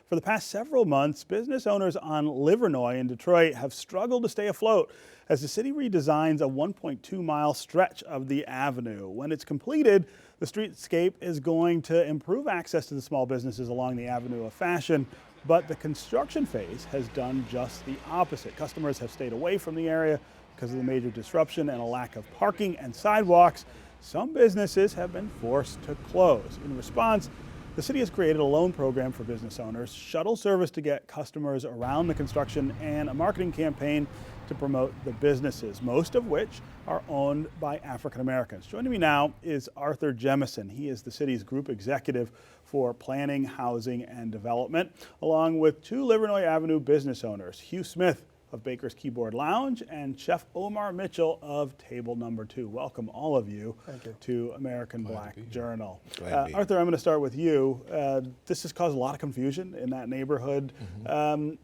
For the past several months, business owners on Livernois in Detroit have struggled to stay afloat as the city redesigns a 1.2-mile stretch of the avenue. When it's completed, the streetscape is going to improve access to the small businesses along the Avenue of Fashion, but the construction phase has done just the opposite. Customers have stayed away from the area because of the major disruption and a lack of parking and sidewalks. Some businesses have been forced to close. In response, the city has created a loan program for business owners, shuttle service to get customers around the construction, and a marketing campaign to promote the businesses, most of which are owned by African Americans. Joining me now is Arthur Jemison. He is the city's group executive for planning, housing, and development, along with two Livernois Avenue business owners, Hugh Smith of Baker's Keyboard Lounge and Chef Omar Mitchell of Table Number 2. Welcome all of you to American Black Journal. Arthur, I'm going to start with you. This has caused a lot of confusion in that neighborhood.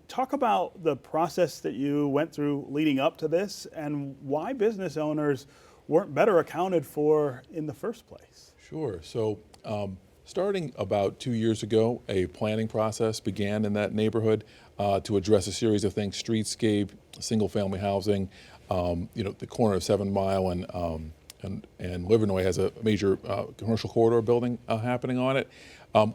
Talk about the process that you went through leading up to this and why business owners weren't better accounted for in the first place. Sure. So starting about 2 years ago, a planning process began in that neighborhood to address a series of things: streetscape, single-family housing. The corner of 7 Mile and Livernois has a major commercial corridor building happening on it,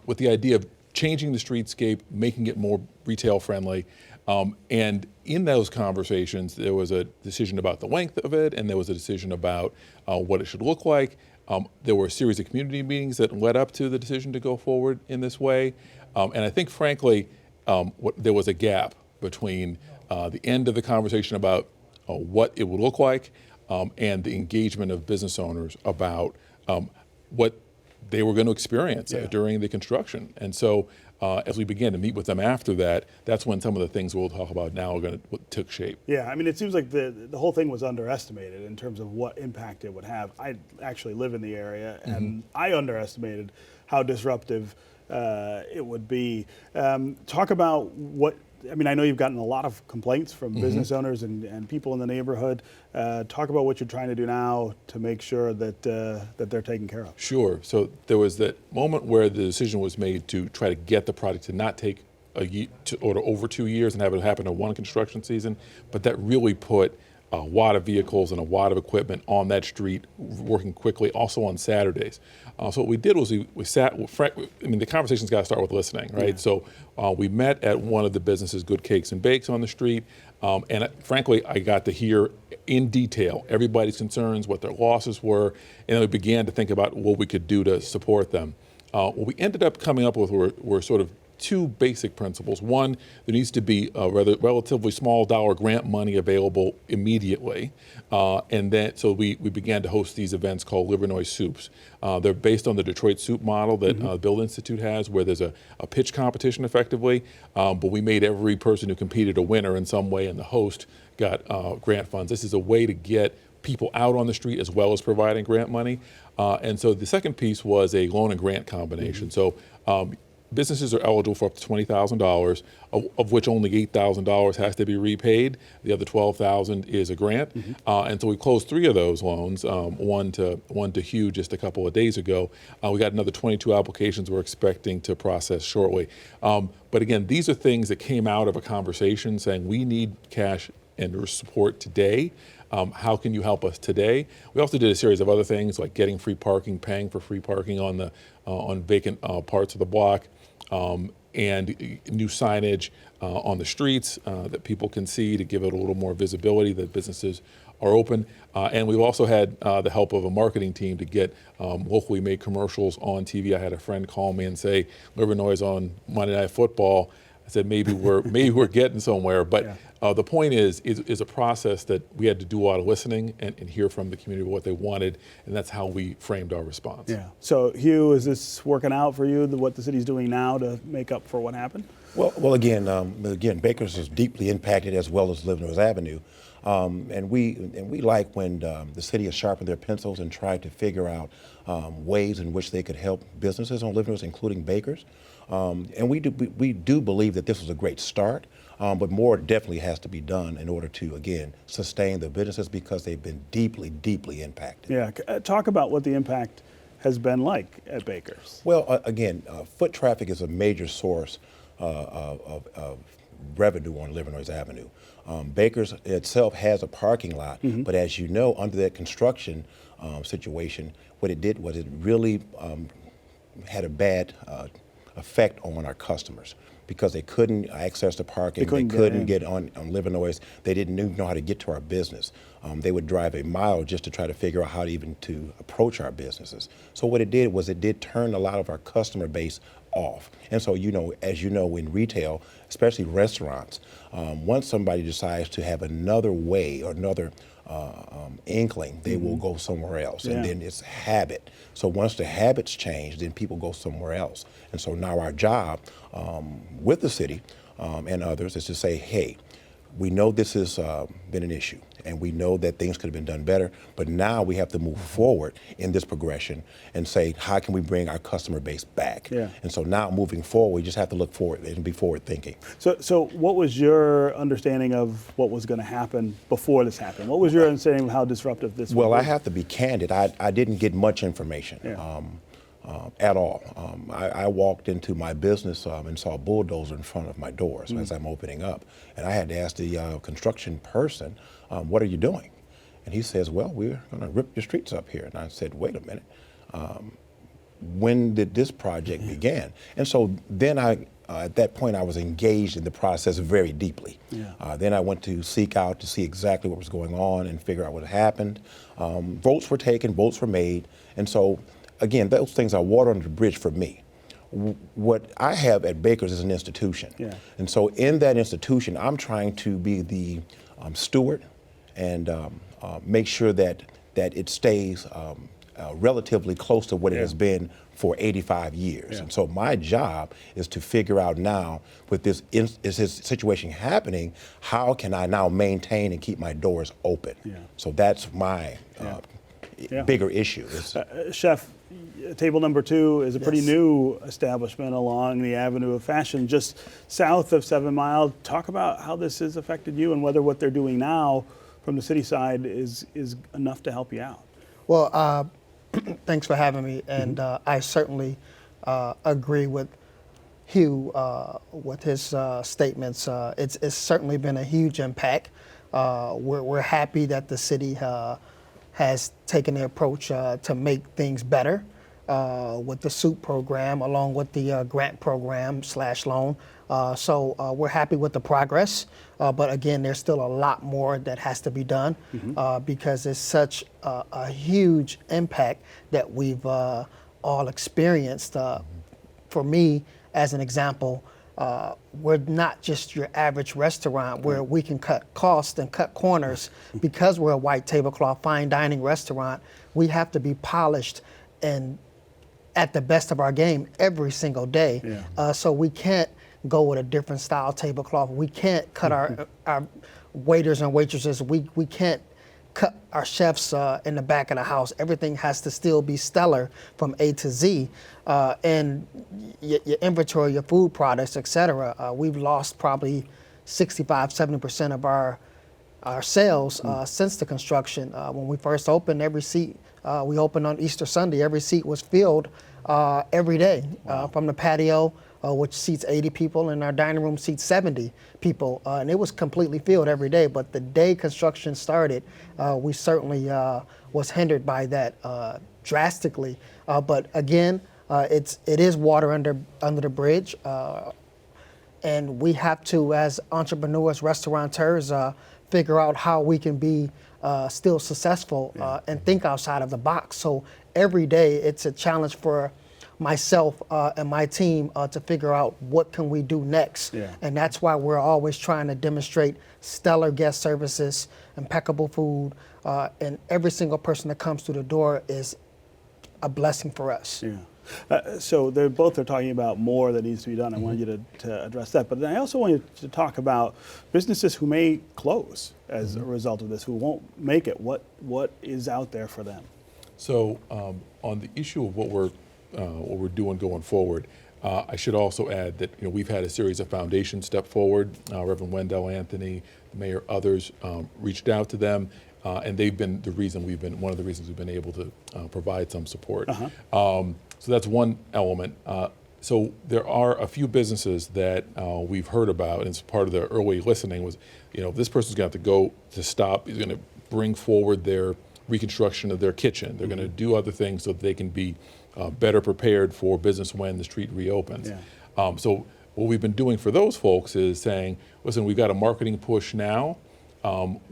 with the idea of changing the streetscape, making it more retail-friendly. And in those conversations, there was a decision about the length of it, and there was a decision about what it should look like. There were a series of community meetings that led up to the decision to go forward in this way. And I think, frankly, there was a gap between the end of the conversation about what it would look like and the engagement of business owners about what they were going to experience during the construction. And so as we began to meet with them after that, that's when some of the things we'll talk about now took shape. Yeah, I mean, it seems like the whole thing was underestimated in terms of what impact it would have. I actually live in the area, and I underestimated how disruptive it would be. Talk about I know you've gotten a lot of complaints from business owners and people in the neighborhood. Talk about what you're trying to do now to make sure that they're taken care of. Sure. So there was that moment where the decision was made to try to get the project to not take a year or over 2 years and have it happen in one construction season, but that really put a lot of vehicles and a lot of equipment on that street working quickly, also on Saturdays. So what we did was we sat, the conversation's got to start with listening, right? Yeah. So we met at one of the businesses, Good Cakes and Bakes on the street, and frankly, I got to hear in detail everybody's concerns, what their losses were, and then we began to think about what we could do to support them. What we ended up coming up with were sort of two basic principles. One, there needs to be a relatively small dollar grant money available immediately. And then, so we began to host these events called Livernois Soups. They're based on the Detroit Soup model that the Bill Institute has, where there's a pitch competition effectively, but we made every person who competed a winner in some way, and the host got grant funds. This is a way to get people out on the street as well as providing grant money. And so the second piece was a loan and grant combination. So businesses are eligible for up to $20,000, of which only $8,000 has to be repaid. The other $12,000 is a grant, and so we closed 3 of those loans. One to Hugh just a couple of days ago. We got another 22 applications we're expecting to process shortly. But again, these are things that came out of a conversation saying we need cash and support today. How can you help us today? We also did a series of other things like getting free parking, paying for free parking on vacant parts of the block, and new signage on the streets that people can see to give it a little more visibility that businesses are open. And we've also had the help of a marketing team to get locally made commercials on TV. I had a friend call me and say, Livernois is on Monday Night Football. I said, maybe we're getting somewhere, but the point is a process that we had to do a lot of listening and hear from the community what they wanted, and that's how we framed our response. Yeah. So Hugh, is this working out for you, what the city's doing now to make up for what happened? Well, again, Baker's is deeply impacted as well as Livernois Avenue, and we like when the city has sharpened their pencils and tried to figure out ways in which they could help businesses on Livernois, including Baker's. And we do believe that this was a great start, but more definitely has to be done in order to, again, sustain the businesses because they've been deeply, deeply impacted. Yeah, talk about what the impact has been like at Baker's. Well, again, foot traffic is a major source of revenue on Livernois Avenue. Baker's itself has a parking lot, but as you know, under that construction situation, what it did was it really had a bad effect on our customers because they couldn't access the parking, they couldn't get on Livernois, they didn't even know how to get to our business. They would drive a mile just to try to figure out how to even to approach our businesses. So what it did was it did turn a lot of our customer base off. And so, you know, as you know, in retail, especially restaurants, once somebody decides to have another way or another inkling, they will go somewhere else. And then it's habit. So once the habits change, then people go somewhere else. And so now our job with the city and others is to say, hey, we know this has been an issue, and we know that things could have been done better, but now we have to move forward in this progression and say, how can we bring our customer base back? And so now moving forward, we just have to look forward and be forward thinking. So what was your understanding of what was going to happen before this happened? What was your understanding of how disruptive this was? Well, I have to be candid. I didn't get much information. At all. I walked into my business and saw a bulldozer in front of my doors as I'm opening up. And I had to ask the construction person, what are you doing? And he says, well, we're going to rip your streets up here. And I said, wait a minute. When did this project begin? And so then at that point, I was engaged in the process very deeply. Then I went to seek out to see exactly what was going on and figure out what happened. Votes were taken, votes were made. And so again, those things are water under the bridge for me. What I have at Baker's is an institution. And so in that institution, I'm trying to be the steward and make sure that it stays relatively close to what it has been for 85 years. And so my job is to figure out now, with this situation happening, how can I now maintain and keep my doors open? So that's my bigger issue. Chef, table number 2 is a pretty new establishment along the Avenue of Fashion, just south of 7 Mile. Talk about how this has affected you and whether what they're doing now from the city side is enough to help you out. Well, thanks for having me, and I certainly agree with Hugh with his statements. It's certainly been a huge impact. We're happy that the city has taken the approach to make things better with the SOUP program, along with the grant program / loan. So we're happy with the progress, but again, there's still a lot more that has to be done because it's such a huge impact that we've all experienced. For me, as an example, we're not just your average restaurant where we can cut costs and cut corners. Because we're a white tablecloth fine dining restaurant, we have to be polished and at the best of our game every single day. So we can't go with a different style tablecloth. We can't cut our waiters and waitresses. We can't cut our chefs in the back of the house. Everything has to still be stellar from A to Z. And your inventory, your food products, et cetera. We've lost probably 65-70% of our sales since the construction. When we first opened, every seat, we opened on Easter Sunday, every seat was filled every day. From the patio, which seats 80 people, and our dining room seats 70 people. And it was completely filled every day. But the day construction started, we certainly was hindered by that drastically. But again, it is water under the bridge. And we have to, as entrepreneurs, restaurateurs, figure out how we can be still successful and think outside of the box. So every day it's a challenge for myself and my team to figure out what can we do next. And that's why we're always trying to demonstrate stellar guest services, impeccable food, and every single person that comes through the door is a blessing for us. So they're talking about more that needs to be done. I wanted you to address that. But then I also wanted to talk about businesses who may close as a result of this, who won't make it. What is out there for them? So on the issue of what we're doing going forward, I should also add that we've had a series of foundations step forward. Reverend Wendell Anthony, the mayor, others reached out to them, and they've been one of the reasons we've been able to provide some support. So that's one element. So there are a few businesses that we've heard about, and it's part of the early listening was, this person's going to have to go to stop. He's going to bring forward their reconstruction of their kitchen. They're going to do other things so that they can be better prepared for business when the street reopens. Yeah. So what we've been doing for those folks is saying, listen, we've got a marketing push now.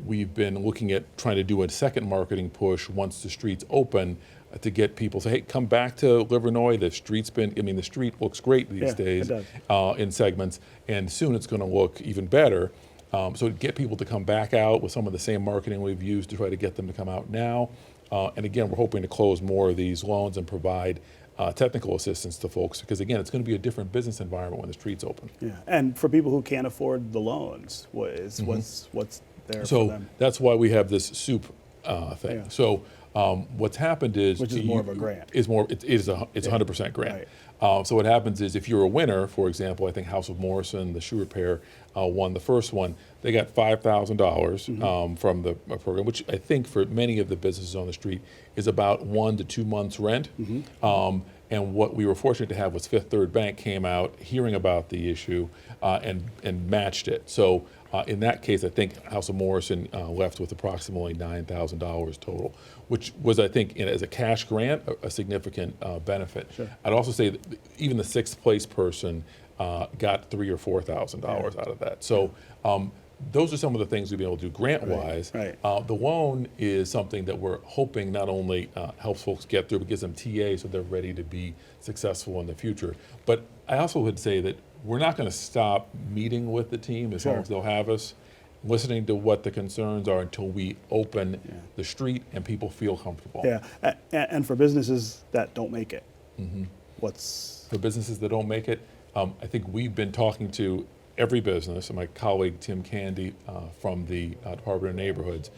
We've been looking at trying to do a second marketing push once the streets open to get people to say, hey, come back to Livernois. The street looks great these days in segments, and soon it's going to look even better. So to get people to come back out with some of the same marketing we've used to try to get them to come out now. And again, we're hoping to close more of these loans and provide technical assistance to folks, because again, it's going to be a different business environment when the streets open. Yeah, and for people who can't afford the loans, what's there So for them? that's why we have this soup thing. Yeah. So what's happened is, Which is more of a grant. It's 100% grant. So what happens is, if you're a winner, for example, I think House of Morrison, the shoe repair, won the first one. They got $5,000 from the program, which I think for many of the businesses on the street is about 1 to 2 months rent. And what we were fortunate to have was Fifth Third Bank came out hearing about the issue and matched it. So in that case, I think House of Morrison left with approximately $9,000 total, which was, I think, as a cash grant, a significant benefit. Sure. I'd also say that even the sixth place person got $3,000 or $4,000 out of that. So those are some of the things we've been able to do grant-wise. Right. The loan is something that we're hoping not only helps folks get through, but gives them TA so they're ready to be successful in the future. But I also would say that we're not going to stop meeting with the team as long as they'll have us, listening to what the concerns are until we open the street and people feel comfortable. Yeah, and for businesses that don't make it, what's... For businesses that don't make it, I think we've been talking to every business, and my colleague Tim Candy from the Department of Neighborhoods.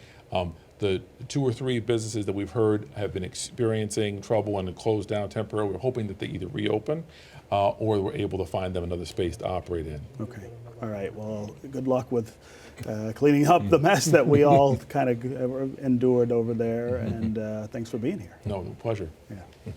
The 2 or 3 businesses that we've heard have been experiencing trouble and closed down temporarily. We're hoping that they either reopen or we're able to find them another space to operate in. Okay, all right, well, good luck with cleaning up the mess that we all kind of endured over there, and thanks for being here. No, pleasure. Yeah.